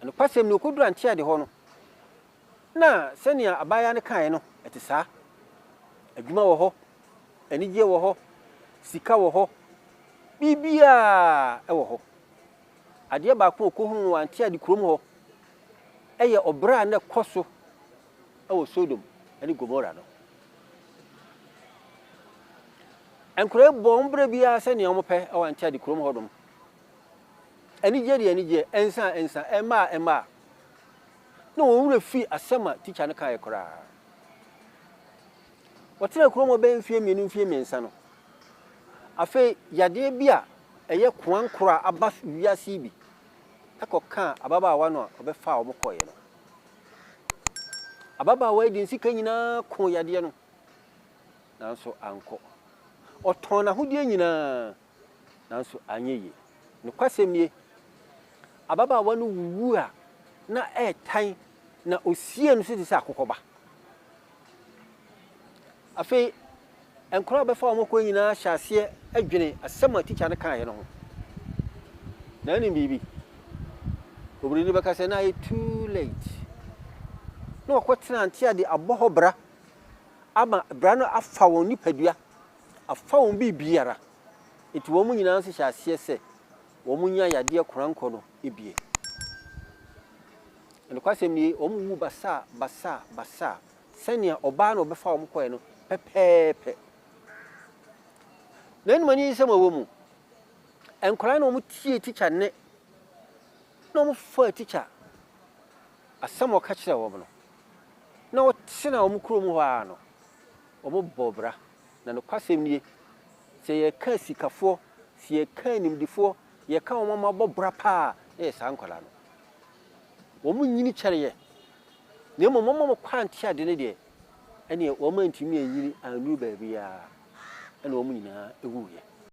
And kwasem no koduru Anteade ho no na senia abaya ne kan no ete saa adwuma wo ho anigye wo ho sika wo ho bibia e wo ho ade ba ko okohunu Anteade kurom ho eye obra na koso e wo Sodom ani Gomora no enkure bombra bia senia omope e wo Anteade kurom ho dom anigye ensa ema no wura fi asema teacher ne kan ekora wotire kromo be mfie miensa no afi yade bia eye kwankora aba wiase bi akoka ababa wa no obefa omokoye no ababa wa di nsika nyina ko yade no nanso anko oton na hodie nyina nanso anyeye no kwasem nie ababa wa no wuwu a na tan na osie no sisi akokoba afi enkora be fa omoko nyina hyase adwene asema teacher ne kan ye no ho na ni bibi obiri ni beka se na too late no akotena Anteade aboho bra ama bra no afa won nipadua afa won bibiara enti wo mu nyina nso hyase se wo mu nya yade koranko no ebie and kwasem ni omu basa senia oba no befa omkoye no pepepe nen mani sema wo mu enkora na omu tie teacher ne no omu fa teacher asamo ka kire wo no na wotina omu krom ho a no omu bobra na no kwasem ni se ye ka sikafo se ye ka nimdifo ye ka omu mabobra pa sa nkola no womu nyini kyereye ne momo kwa Anteade ne de ene womu antimi anyini anu baabia ene womu nyina ewuye